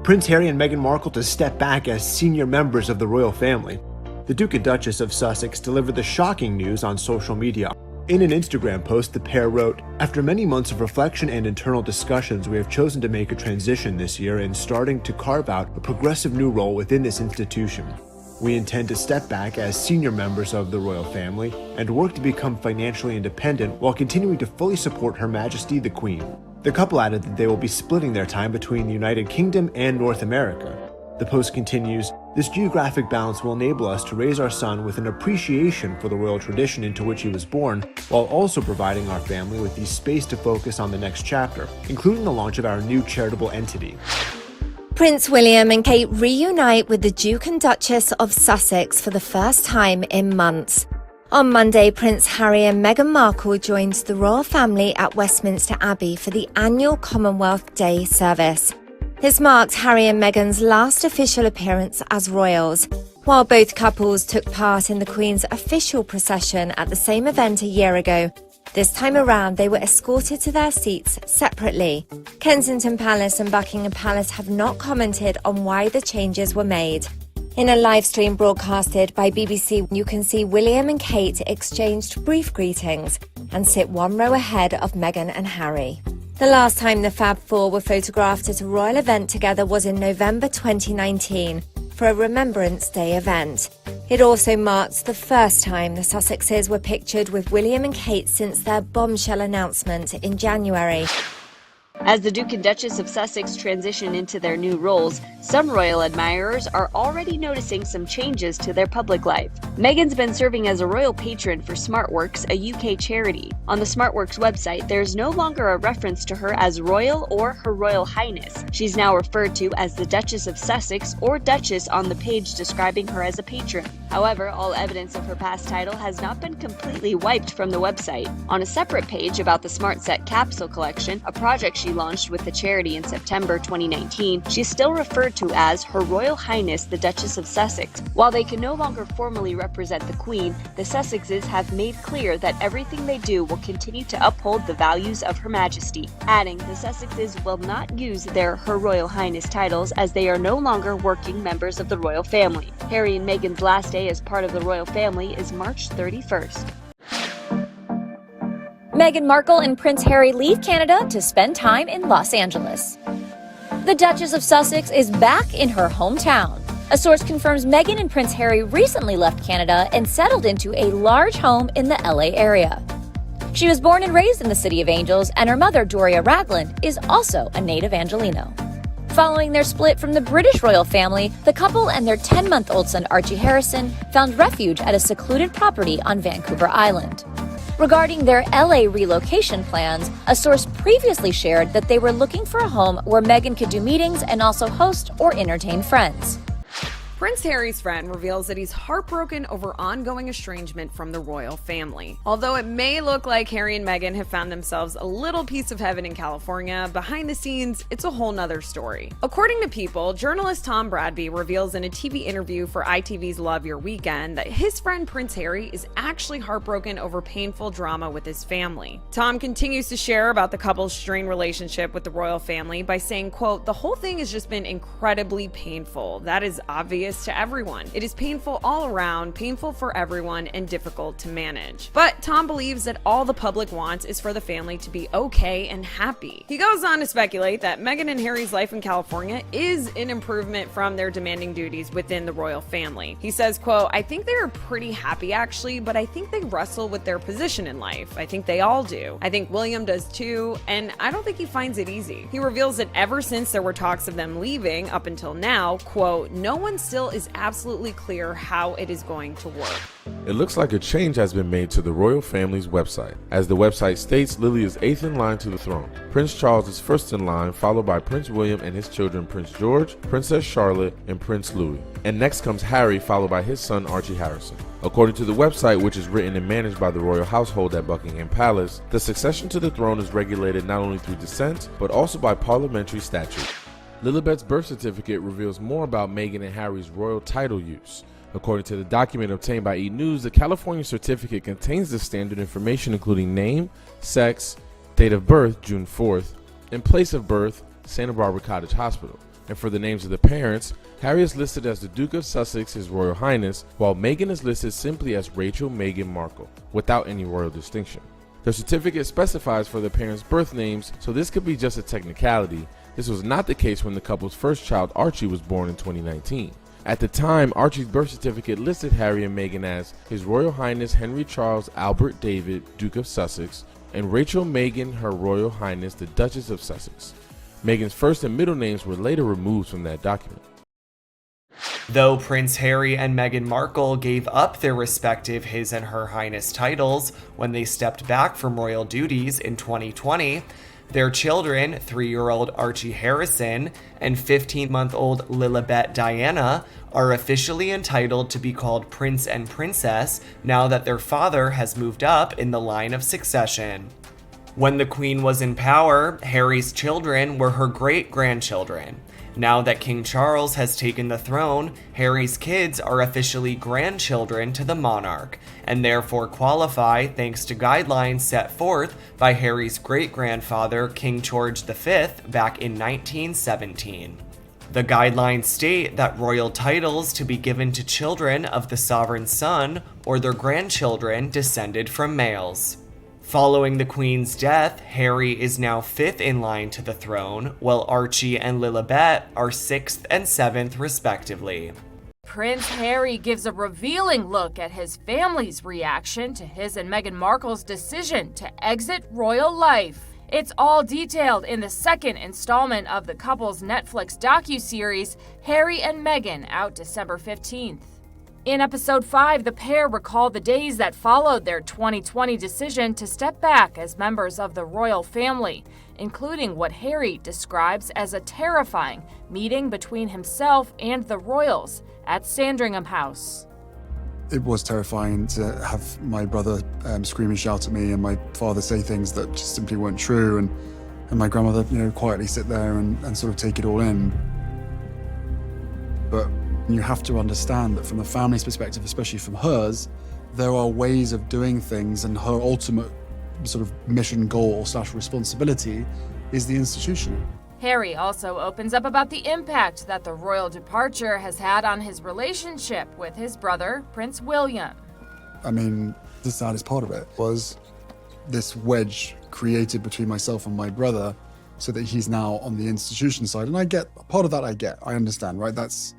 Prince Harry and Meghan Markle to step back as senior members of the royal family. The Duke and Duchess of Sussex delivered the shocking news on social media. In an Instagram post, the pair wrote, "After many months of reflection and internal discussions, we have chosen to make a transition this year in starting to carve out a progressive new role within this institution. We intend to step back as senior members of the royal family and work to become financially independent while continuing to fully support Her Majesty the Queen." The couple added that they will be splitting their time between the United Kingdom and North America. The post continues, "This geographic balance will enable us to raise our son with an appreciation for the royal tradition into which he was born, while also providing our family with the space to focus on the next chapter, including the launch of our new charitable entity." Prince William and Kate reunite with the Duke and Duchess of Sussex for the first time in months. On Monday, Prince Harry and Meghan Markle joined the royal family at Westminster Abbey for the annual Commonwealth Day service. This marked Harry and Meghan's last official appearance as royals, while both couples took part in the Queen's official procession at the same event a year ago. This time around, they were escorted to their seats separately. Kensington Palace and Buckingham Palace have not commented on why the changes were made. In a live stream broadcasted by BBC, you can see William and Kate exchanged brief greetings and sit one row ahead of Meghan and Harry. The last time the Fab Four were photographed at a royal event together was in November 2019 for a Remembrance Day event. It also marked the first time the Sussexes were pictured with William and Kate since their bombshell announcement in January. As the Duke and Duchess of Sussex transition into their new roles, some royal admirers are already noticing some changes to their public life. Meghan's been serving as a royal patron for SmartWorks, a UK charity. On the SmartWorks website, there's no longer a reference to her as royal or Her Royal Highness. She's now referred to as the Duchess of Sussex or Duchess on the page describing her as a patron. However, all evidence of her past title has not been completely wiped from the website. On a separate page about the Smart Set capsule collection, a project she launched with the charity in September 2019, she's still referred to as Her Royal Highness the Duchess of Sussex. While they can no longer formally represent the Queen, the Sussexes have made clear that everything they do will continue to uphold the values of Her Majesty, adding the Sussexes will not use their Her Royal Highness titles as they are no longer working members of the royal family. Harry and Meghan's last day as part of the royal family is March 31st. Meghan Markle and Prince Harry leave Canada to spend time in Los Angeles. The Duchess of Sussex is back in her hometown. A source confirms Meghan and Prince Harry recently left Canada and settled into a large home in the LA area. She was born and raised in the City of Angels, and her mother, Doria Ragland, is also a native Angelino. Following their split from the British royal family, the couple and their 10-month-old son Archie Harrison found refuge at a secluded property on Vancouver Island. Regarding their LA relocation plans, a source previously shared that they were looking for a home where Meghan could do meetings and also host or entertain friends. Prince Harry's friend reveals that he's heartbroken over ongoing estrangement from the royal family. Although it may look like Harry and Meghan have found themselves a little piece of heaven in California, behind the scenes, it's a whole nother story. According to People, journalist Tom Bradby reveals in a TV interview for ITV's Love Your Weekend that his friend Prince Harry is actually heartbroken over painful drama with his family. Tom continues to share about the couple's strained relationship with the royal family by saying, quote, "The whole thing has just been incredibly painful. That is obvious to everyone. It is painful all around, painful for everyone, and difficult to manage." But Tom believes that all the public wants is for the family to be okay and happy. He goes on to speculate that Meghan and Harry's life in California is an improvement from their demanding duties within the royal family. He says, quote, "I think they are pretty happy actually, but I think they wrestle with their position in life. I think they all do. I think William does too, and I don't think he finds it easy." He reveals that ever since there were talks of them leaving up until now, quote, "No one still is absolutely clear how it is going to work." It looks like a change has been made to the royal family's website. As the website states, Lily is 8th in line to the throne. Prince Charles is 1st in line, followed by Prince William and his children Prince George, Princess Charlotte, and Prince Louis. And next comes Harry, followed by his son Archie Harrison. According to the website, which is written and managed by the royal household at Buckingham Palace, the succession to the throne is regulated not only through descent, but also by parliamentary statute. Lilibet's birth certificate reveals more about Meghan and Harry's royal title use. According to the document obtained by E! News, the California certificate contains the standard information including name, sex, date of birth, June 4th, and place of birth, Santa Barbara Cottage Hospital. And for the names of the parents, Harry is listed as the Duke of Sussex, His Royal Highness, while Meghan is listed simply as Rachel Meghan Markle, without any royal distinction. Their certificate specifies for their parents' birth names, so this could be just a technicality. This was not the case when the couple's first child, Archie, was born in 2019. At the time, Archie's birth certificate listed Harry and Meghan as His Royal Highness Henry Charles Albert David, Duke of Sussex, and Rachel Meghan, Her Royal Highness the Duchess of Sussex. Meghan's first and middle names were later removed from that document. Though Prince Harry and Meghan Markle gave up their respective His and Her Highness titles when they stepped back from royal duties in 2020, their children, 3-year-old Archie Harrison and 15-month-old Lilibet Diana, are officially entitled to be called Prince and Princess now that their father has moved up in the line of succession. When the Queen was in power, Harry's children were her great-grandchildren. Now that King Charles has taken the throne, Harry's kids are officially grandchildren to the monarch, and therefore qualify thanks to guidelines set forth by Harry's great-grandfather, King George V, back in 1917. The guidelines state that royal titles to be given to children of the sovereign son or their grandchildren descended from males. Following the Queen's death, Harry is now 5th in line to the throne, while Archie and Lilibet are 6th and 7th respectively. Prince Harry gives a revealing look at his family's reaction to his and Meghan Markle's decision to exit royal life. It's all detailed in the second installment of the couple's Netflix docuseries, Harry and Meghan, out December 15th. In episode 5, the pair recall the days that followed their 2020 decision to step back as members of the royal family, including what Harry describes as a terrifying meeting between himself and the royals at Sandringham House. It was terrifying to have my brother scream and shout at me, and my father say things that just simply weren't true, and my grandmother, quietly sit there and sort of take it all in. But you have to understand that from the family's perspective, especially from hers, there are ways of doing things, and her ultimate sort of mission, goal / responsibility is the institution. Harry also opens up about the impact that the royal departure has had on his relationship with his brother, Prince William. I mean, the saddest part of it was this wedge created between myself and my brother so that he's now on the institution side. And I get, part of that I understand, right? That's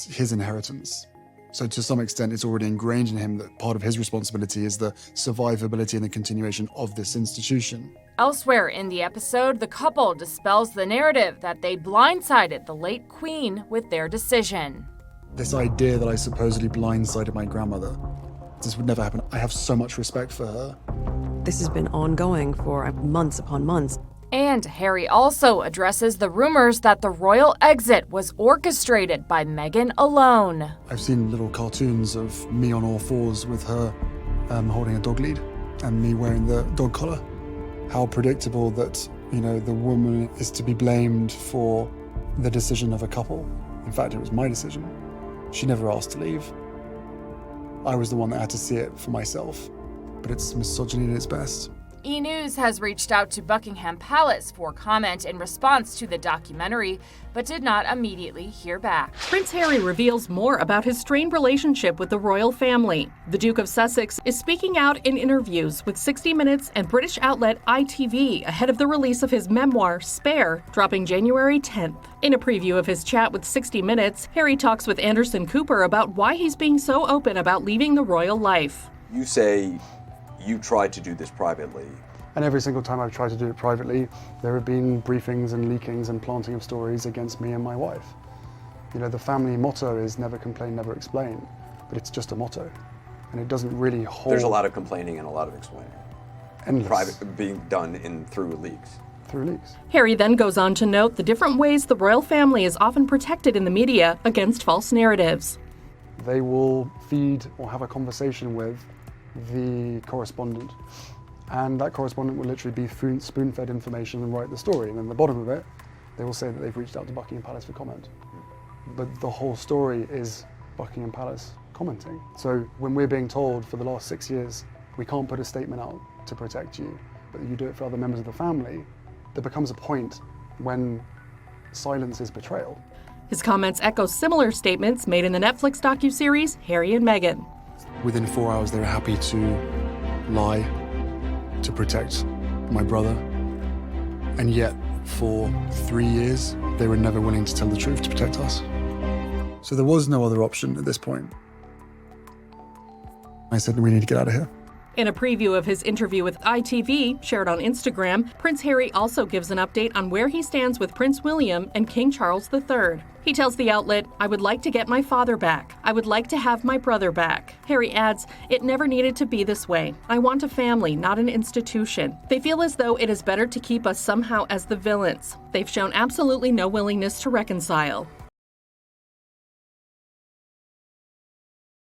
his inheritance. So to some extent, it's already ingrained in him that part of his responsibility is the survivability and the continuation of this institution. Elsewhere in the episode, the couple dispels the narrative that they blindsided the late Queen with their decision. This idea that I supposedly blindsided my grandmother, this would never happen. I have so much respect for her. This has been ongoing for months upon months. And Harry also addresses the rumors that the royal exit was orchestrated by Meghan alone. I've seen little cartoons of me on all fours with her holding a dog lead and me wearing the dog collar. How predictable that, the woman is to be blamed for the decision of a couple. In fact, it was my decision. She never asked to leave. I was the one that had to see it for myself. But it's misogyny at its best. E! News has reached out to Buckingham Palace for comment in response to the documentary, but did not immediately hear back. Prince Harry reveals more about his strained relationship with the royal family. The Duke of Sussex is speaking out in interviews with 60 Minutes and British outlet ITV ahead of the release of his memoir, Spare, dropping January 10th. In a preview of his chat with 60 Minutes, Harry talks with Anderson Cooper about why he's being so open about leaving the royal life. You say you tried to do this privately. And every single time I've tried to do it privately, there have been briefings and leakings and planting of stories against me and my wife. The family motto is never complain, never explain, but it's just a motto. And it doesn't really hold. There's a lot of complaining and a lot of explaining. Endless. Private being done through leaks. Through leaks. Harry then goes on to note the different ways the royal family is often protected in the media against false narratives. They will feed or have a conversation with the correspondent, and that correspondent will literally be spoon-fed information and write the story, and then at the bottom of it they will say that they've reached out to Buckingham Palace for comment. But the whole story is Buckingham Palace commenting. So when we're being told for the last 6 years we can't put a statement out to protect you, but you do it for other members of the family, there becomes a point when silence is betrayal. His comments echo similar statements made in the Netflix docuseries Harry and Meghan. Within 4 hours, they were happy to lie to protect my brother. And yet, for 3 years, they were never willing to tell the truth to protect us. So there was no other option at this point. I said, we need to get out of here. In a preview of his interview with ITV, shared on Instagram, Prince Harry also gives an update on where he stands with Prince William and King Charles III. He tells the outlet, "I would like to get my father back. I would like to have my brother back." Harry adds, "It never needed to be this way. I want a family, not an institution. They feel as though it is better to keep us somehow as the villains. They've shown absolutely no willingness to reconcile."